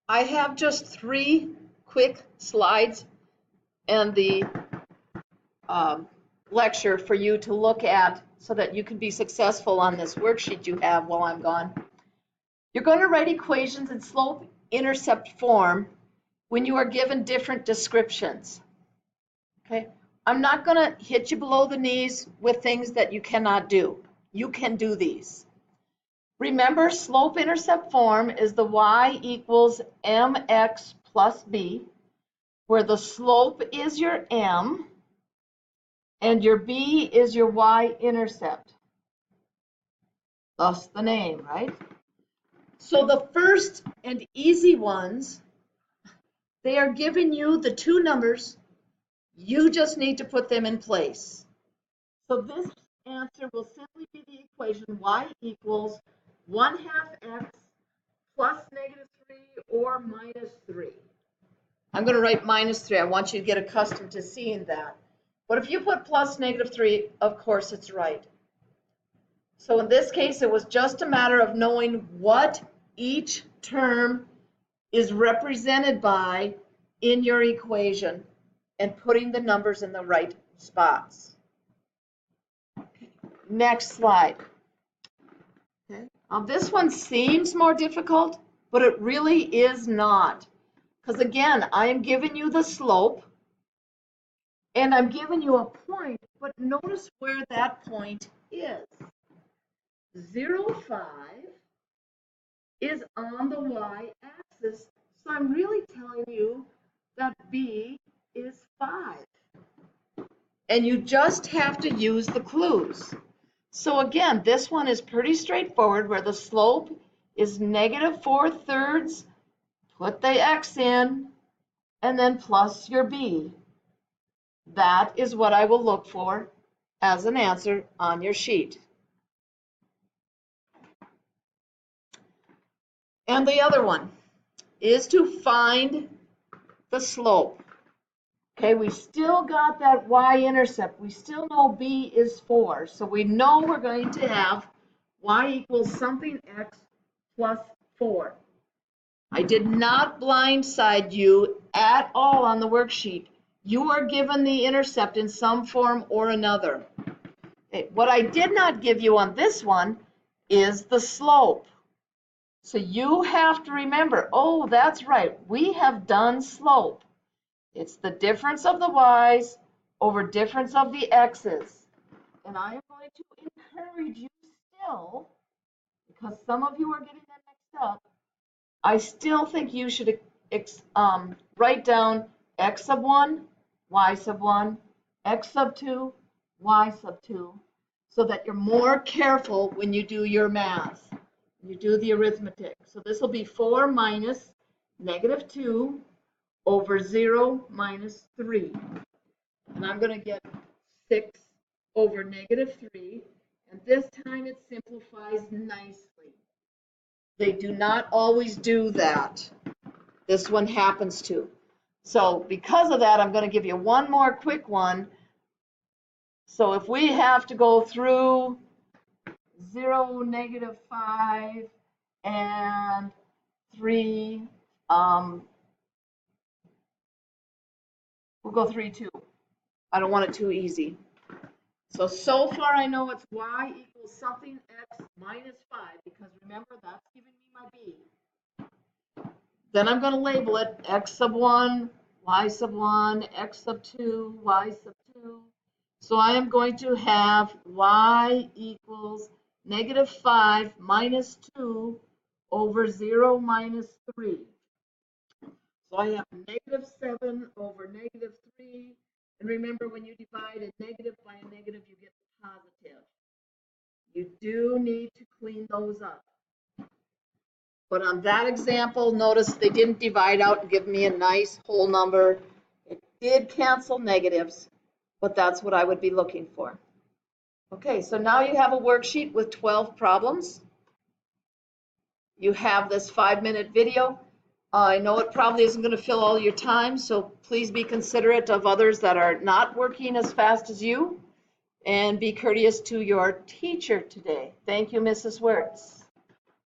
I have just 3 quick slides and the lecture for you to look at so that you can be successful on this worksheet you have while I'm gone. You're going to write equations in slope-intercept form when you are given different descriptions. Okay? I'm not going to hit you below the knees with things that you cannot do. You can do these. Remember, slope-intercept form is the y equals mx plus b, where the slope is your m and your b is your y-intercept. Thus the name, right? So the first and easy ones, they are giving you the 2 numbers. You just need to put them in place. So this answer will simply be the equation y equals 1/2 x plus -3 or -3. I'm going to write -3. I want you to get accustomed to seeing that. But if you put plus -3, of course it's right. So in this case, it was just a matter of knowing what each term is represented by in your equation and putting the numbers in the right spots. Next slide. Okay. This one seems more difficult, but it really is not. Because again, I am giving you the slope and I'm giving you a point, but notice where that point is. 0, 5 is on the y-axis, so I'm really telling you that b is 5. And you just have to use the clues. So again, this one is pretty straightforward, where the slope is -4/3. Put the x in, and then plus your b. That is what I will look for as an answer on your sheet. And the other one is to find the slope. Okay, we still got that y-intercept. We still know b is 4. So we know we're going to have y equals something x plus 4. I did not blindside you at all on the worksheet. You are given the intercept in some form or another. Okay, what I did not give you on this one is the slope. So you have to remember, oh, that's right, we have done slope. It's the difference of the y's over difference of the x's. And I am going to encourage you still, because some of you are getting that mixed up, I still think you should write down x sub 1, y sub 1, x sub 2, y sub 2, so that you're more careful when you do your math, you do the arithmetic. So this will be 4 minus -2 over 0 minus 3. And I'm going to get 6 over -3. And this time it simplifies nicely. They do not always do that. This one happens to. So because of that, I'm going to give you one more quick one. So if we have to go through 0, -5, and 3, we'll go 3, 2. I don't want it too easy. So far I know it's y equals something x minus 5, because remember, that's giving me my b. Then I'm going to label it x sub 1, y sub 1, x sub 2, y sub 2. So I am going to have y equals -5 minus 2 over 0 minus 3. So I have -7 over -3. And remember, when you divide a negative by a negative, you get positive. You do need to clean those up. But on that example, notice they didn't divide out and give me a nice whole number. It did cancel negatives, but that's what I would be looking for. Okay, so now you have a worksheet with 12 problems. You have this 5-minute video. I know it probably isn't going to fill all your time, so please be considerate of others that are not working as fast as you, and be courteous to your teacher today. Thank you, Mrs. Wirtz.